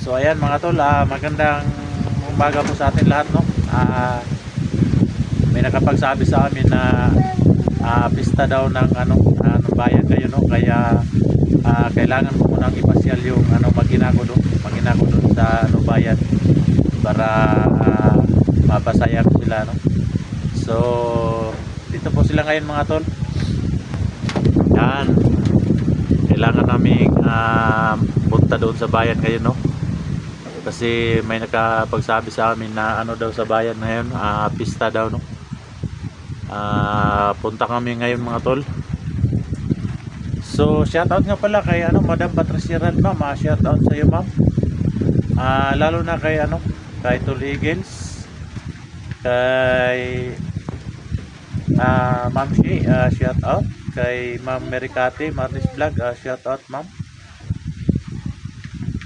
So ayan mga tol, magandang umaga po sa atin lahat, no. May nakapagsabi sa amin na pista daw ng ng bayan ngayon, no. Kaya kailangan ko munang ipasyal yung Maginako doon sa bayan para mapasaya ko sila, no. So dito po sila ngayon mga tol. Yan, kailangan naming punta doon sa bayan ngayon, no. Kasi may nakapagsabi sa amin na daw sa bayan ngayon, pista daw, no. Punta kami ngayon mga tol. So shoutout nga pala kay Madam Patricia Rad, ma'am. Shoutout sa iyo, ma'am. Lalo na kay kay Tol Eagles, kay Ma'am Shi, shoutout kay Ma'am Mericate Marlis Vlog, shoutout ma'am.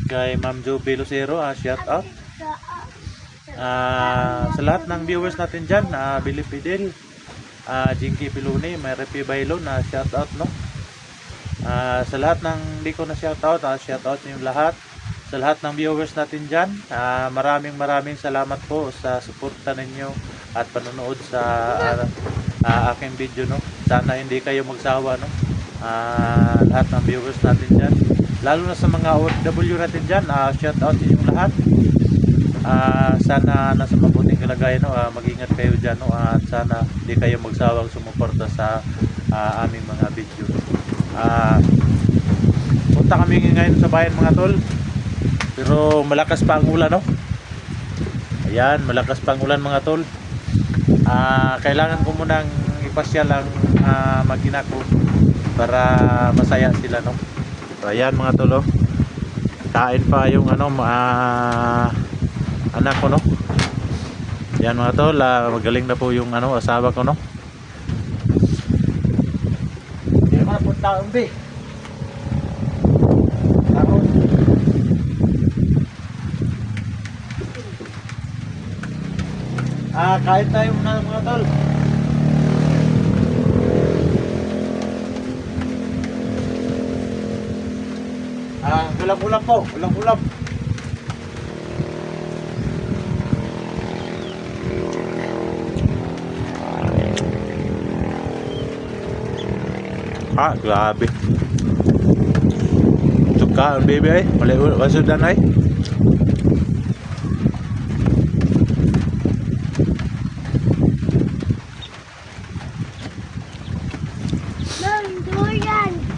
Kay Ma'am Joby Lucero, shoutout. Sa lahat ng viewers natin dyan, Billy Fidel, Jinky Piluni, Mary P. Bailon, shoutout, no. Sa lahat ng hindi ko na shoutout, shoutout niyo lahat. Sa lahat ng viewers natin dyan, maraming salamat po sa suporta ninyo at panonood sa aking video, no. Sana hindi kayo magsawa, no. Lahat ng viewers natin dyan, lalo na sa mga OFW natin dyan, shoutout sa inyong lahat. Sana nasa mabuting kalagayan, no. Mag-ingat kayo dyan, no. At sana hindi kayo magsawang sumuporta sa aming mga video. Punta kami ngayon sa bayan mga tol, pero malakas pa ang ulan, no. Ayan, malakas pa ang ulan mga tol. Kailangan ko munang ipasyal ang Maginako para masaya sila, no. So, ayan mga tol, oh. Kain pa yung anak ko, no. Ayan mga tol, magaling na po yung asawa ko, no. Hindi naman po taon, be. Taon. Kain tayo muna mga tol. Ulam-ulam po, ulam-ulam. Grabe. Suka ang baby ay. Masudan ay.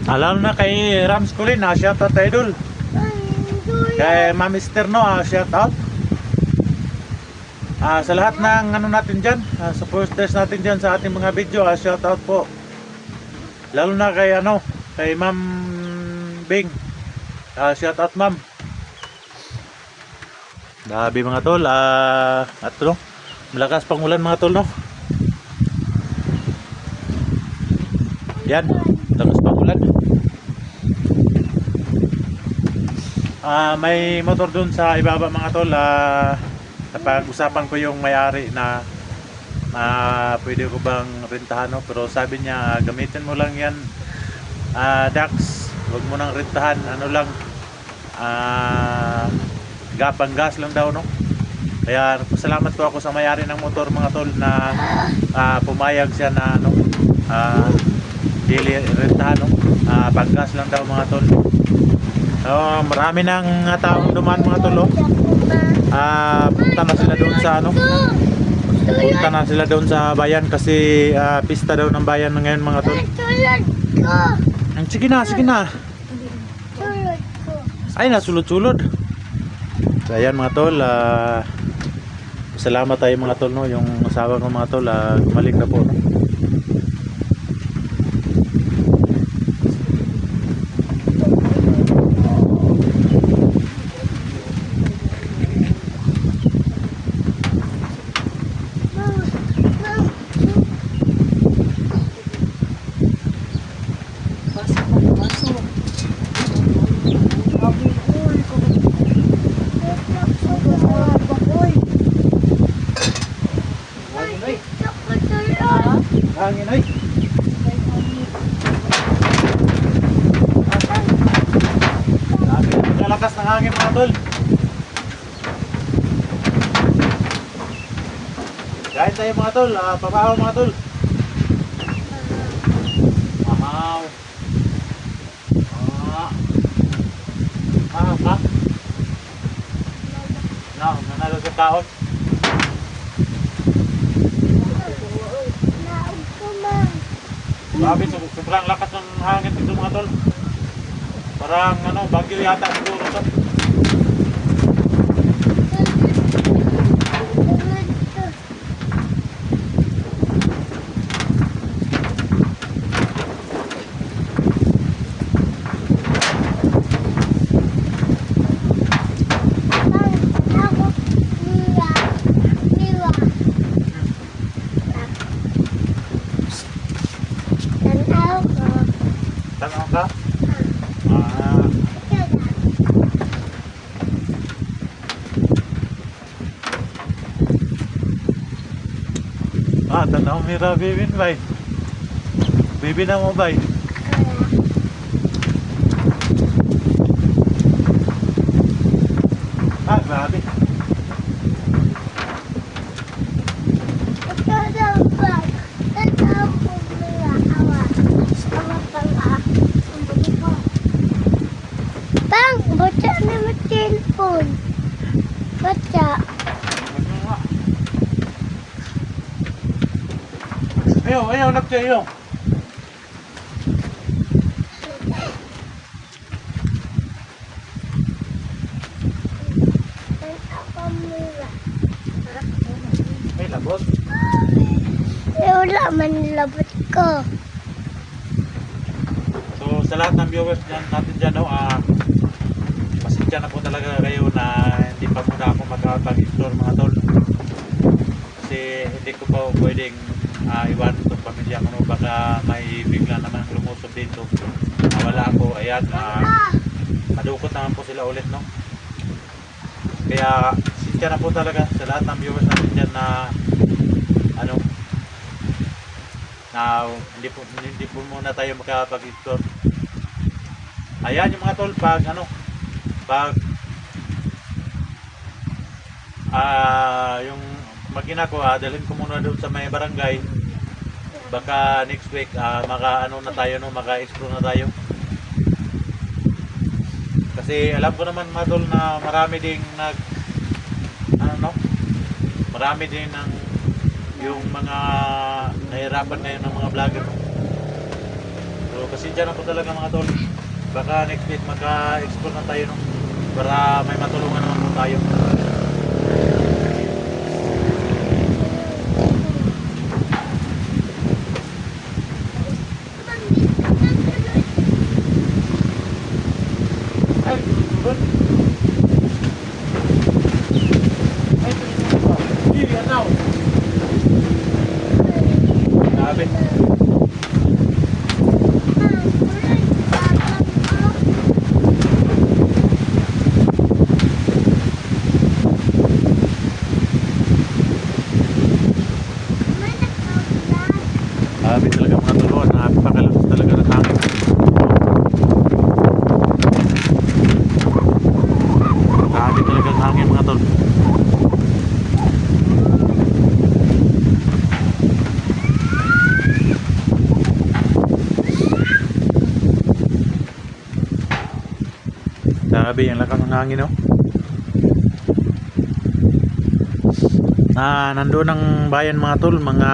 Alam na kay Rams Kulin, shoutout tayo dul. Kay Ma'am Esther, no, shoutout. Sa lahat ng natin dyan, supporters natin dyan sa ating mga video, shoutout po. Lalo na kay kay Ma'am Bing, shoutout ma'am. Dabi mga tol, at malakas pang ulan mga tol, no. Yan, lakas pang ulan. May motor dun sa ibaba mga tol. Napag-usapan ko yung may-ari na pwede ko bang rentahan, no? Pero sabi niya gamitin mo lang yan, Dax, huwag mo nang rentahan, lang, gapang gas lang daw, no. Kaya salamat po ako sa may-ari ng motor mga tol na pumayag siya na daily rentahan, no. Panggas lang daw mga tol. Marami ng taong dumaan mga tol, punta na sila doon sa punta na sila doon sa bayan kasi pista daw ng bayan ngayon mga tol. Sige na, sige na. Ay, nasulod-sulod. So ayan mga tol, salamat tayo mga tol, no. Yung asawa ko mga tol, gumaling na po, no. Hangin ay. Lakas ng hangin mga tol. Kain tayo mga tol, pabahaw mga tol. Pabahaw. Ha? No, nanalo sa kaon. Grabe, sobrang lakas ng hangin dito mga tol. Parang ano, bagyo yata siguro to. Tanaw ka? Tanaw mira bibin bay. Bibi na mo bay. Grabe. Bang, baca nama telepon. Baca. Ayaw, nagsayo. May labot. Wala man labot ko. So sa lahat ng viewers natin dyan, no, pasensya na po talaga kayo na hindi pa muna ako makapag-explore mga tol. Kasi hindi ko pa pwedeng iwanan itong pamilya ko, no? Baka may bigla naman lumusob dito. Wala ako, ayan, madukot naman po sila ulit, no? Kaya pasensya na po talaga sa lahat ng viewers natin dyan na ano, na hindi po muna tayo makapag-explore. Ayan yung mga tol, pag yung magina ko, dalhin ko muna doon sa may barangay. Baka next week maka-explore na tayo. Kasi alam ko naman mga tol na marami ding marami din ng yung mga nahirapan ngayon ng mga vlogger. So kasi dyan ako talaga mga tol. Baka next week maka-explore na tayo, no? Para may matulungan naman po tayo. Ay, good. Ay, hindi, ano? Grabe. Grabe talaga mga tol, napakalakas talaga ng hangin. Grabe talaga ang hangin mga tol. Grabe ang lakas ng hangin, no? Nandoon ang bayan mga tol, mga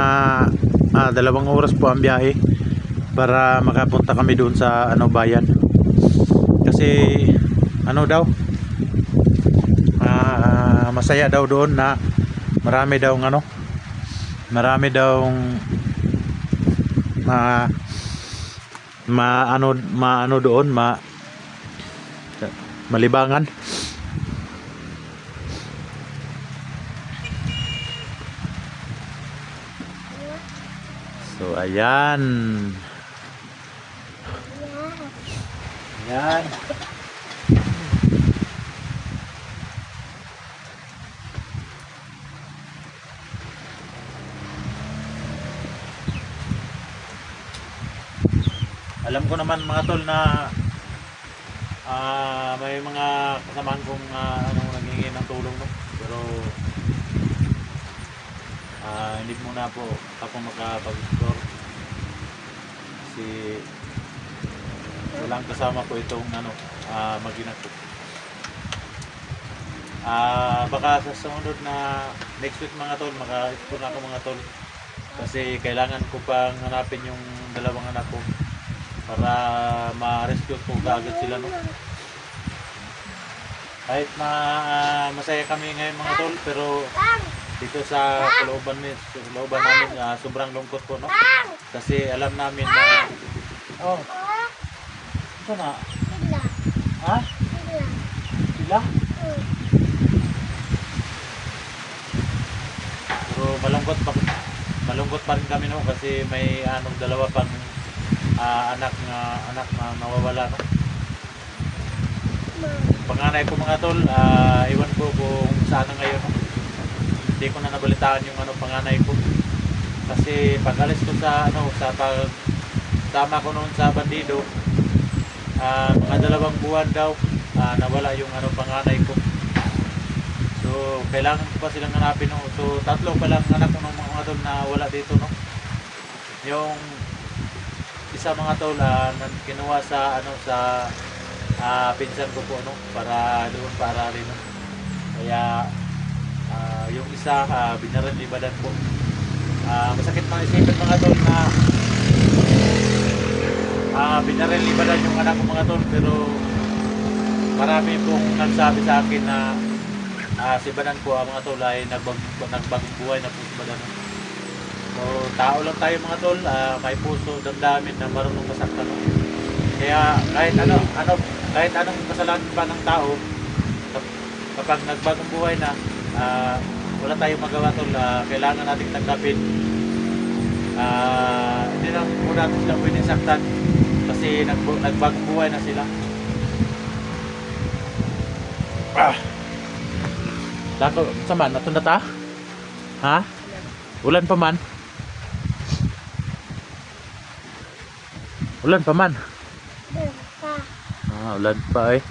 2 oras po ang biyahe para makapunta kami doon sa bayan. Kasi daw, masaya daw doon na marami daw doon malibangan. So ayan. Ayan. Alam ko naman mga tol na may mga kasamahan kong nanghingi ng tulong, no? Pero Hindi muna po ako makapag-explore kasi walang kasama ko itong mag-ina ko. Baka sa sumunod na next week mga tol, maka-explore na ako mga tol. Kasi kailangan ko pang hanapin yung dalawang anak ko para ma-rescue ko kaagad sila, no? Kahit masaya kami ngayon mga tol, pero dito sa kalooban namin sobrang lungkot po, no? Kasi alam namin na ito na. Sila. Ha? Sila. Sila? Pero malungkot pa rin kami, no? Kasi may dalawa pang anak na nawawala, no? Panganay ko mga tol, iwan ko kung saan na ngayon, no? Hindi ko na nabalitaan yung panganay ko. Kasi pag alis ko sa tama ko noon sa bandido, mga 2 buwan daw nawala yung panganay ko. So kailangan ko pa silang hanapin, no? So 3 pa lang anak ko ng mga tol na wala dito, no? Yung isa mga tol kinuha sa pinsan ko po, no? Para doon paaralin, no? Kaya yung isa binaran libadan po. Masakit mga isipin mga tol na binaran libadan yung anak ko mga tol, pero marami pong nagsabi sa akin na si Badan po mga tol ay nagbagong buhay na po si Badan. So tao lang tayo mga tol, may puso, damdamin na marunong masaktan, no? Kaya kahit anong kasalanan pa ng tao, kapag nagbagong buhay na, wala tayong magawa tol. Kailangan nating tanggapin. Hindi lang muna sila pwedeng saktan kasi nagbagong buhay na sila. Dako sa man ato na ta? Ha? Ulan pa man. Ulan pa man. Ulan pa eh.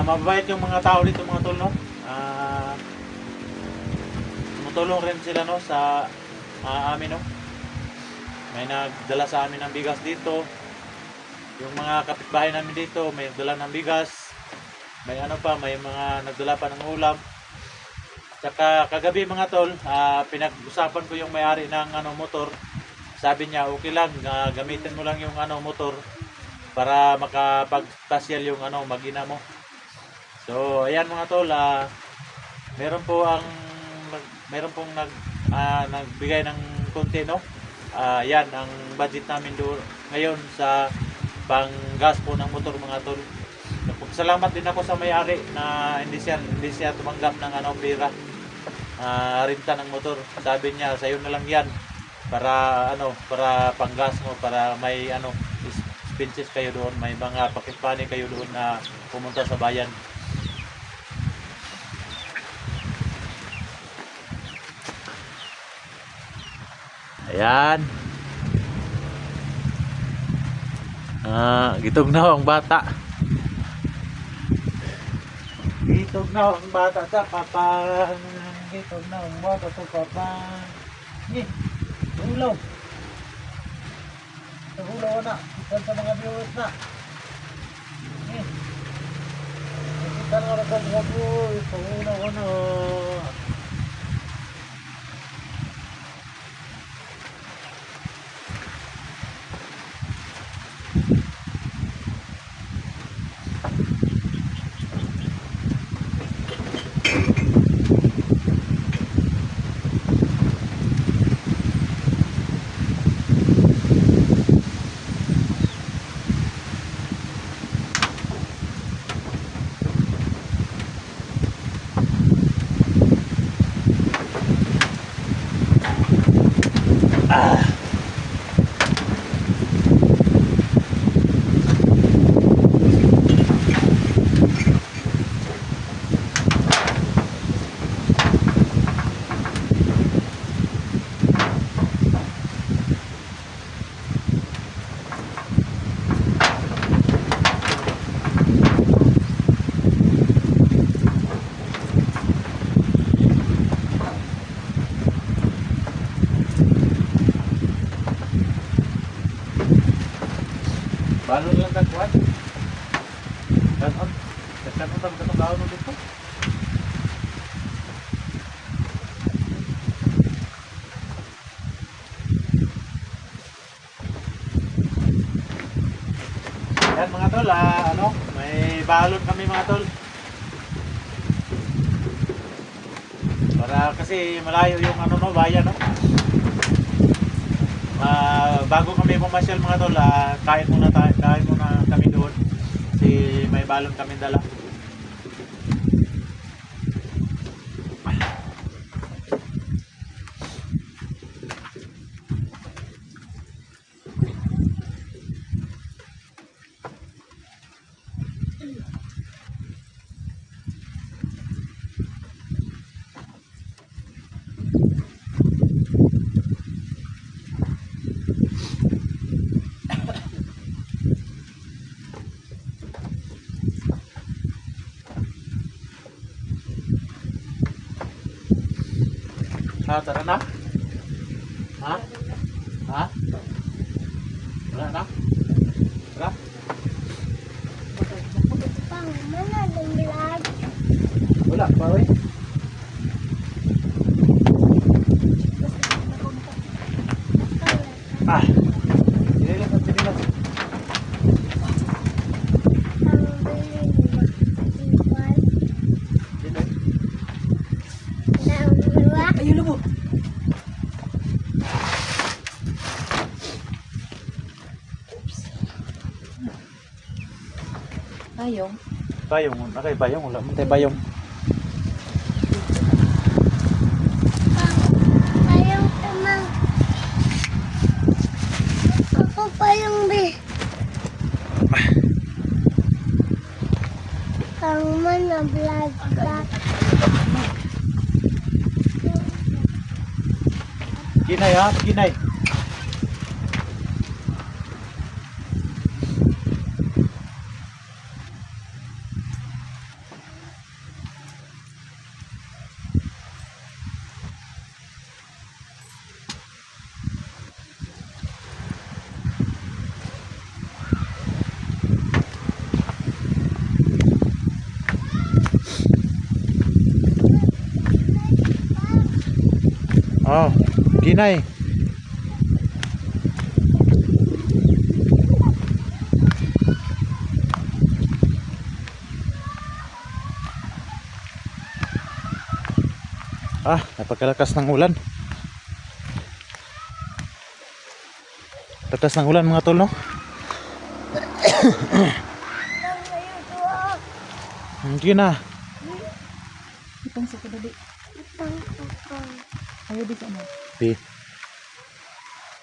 Mababait yung mga tao dito mga tol, no? Tumutulong rin sila, no, sa amin, no? May nagdala sa amin ng bigas dito. Yung mga kapitbahay namin dito may nagdala ng bigas. May may mga nagdala pa ng ulam. Tsaka kagabi mga tol, pinag-usapan ko yung may-ari ng motor. Sabi niya okay lang, gamitin mo lang yung motor para makapagpasyal yung mag-ina mo. So ayan mga tol, meron pong nagbigay ng konti, no? Yan ang budget namin doon ngayon sa pang-gas po ng motor mga tol. Salamat din ako sa may-ari na hindi siya tumanggap ng pera, renta ng motor. Sabi niya sayo na lang yan para para pang-gas mo, para may expenses kayo doon, may mga pakipani kayo doon na pumunta sa bayan. Ayan. Gitugnaw ang bata. Gitugnaw ang bata sa papang. Gitugnaw ang bata sa papang. Hulaw. Hulaw na. Ikan sa mga viewers na. Kita na ka mga boys. Hulaw na. kanon. Kanon tang katong daon no dito. Yan mga tol, ano, may balon kami mga tol. Para kasi malayo yung ano no, bayan no. Bago kami pumasyal mga tol, kain muna kami doon. Kasi may balon kami dala. Tara na. Ha? Ha? Wala na? Tara. Pang, manalang vlog. Wala pa eh. Sinilas at sinilas. Ang bilhin mo. Iwan. Dito. Naunwa. Ayun na po. Ayong. Bayong, nakay bayong, wala man tayo bayong. Payong tamang. Ako payong be. Ang mana vlog vlog. Ginay ha, ginay. Oh, ginay. Napakalakas ng ulan. Lakas ng ulan mga tol, no? Hindi na. Itong sa kadali. Ayaw di ka mo. Di.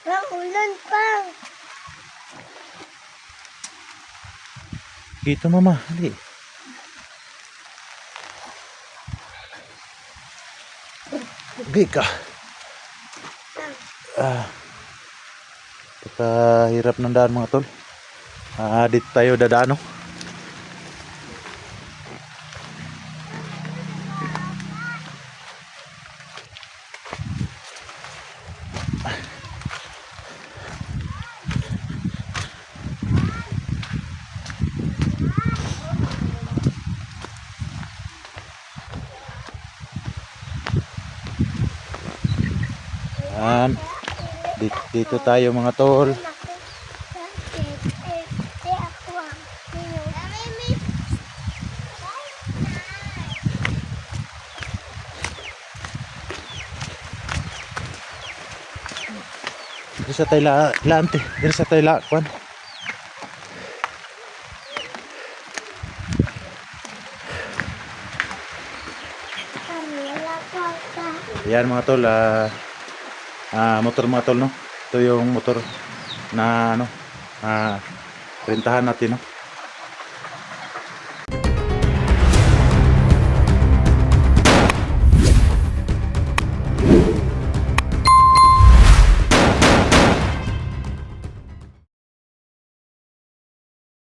Ang ulan pang. Dito mama, hindi. Di ka. Hirap ng daan mga tol. Dito tayo dadaan, no? Yan. Dito tayo mga tol. Dito sa tayo laante. Dito sa tayo kwan. Yan mga tol, motor mga tol, no? Ito yung motor na ano, rentahan natin, no?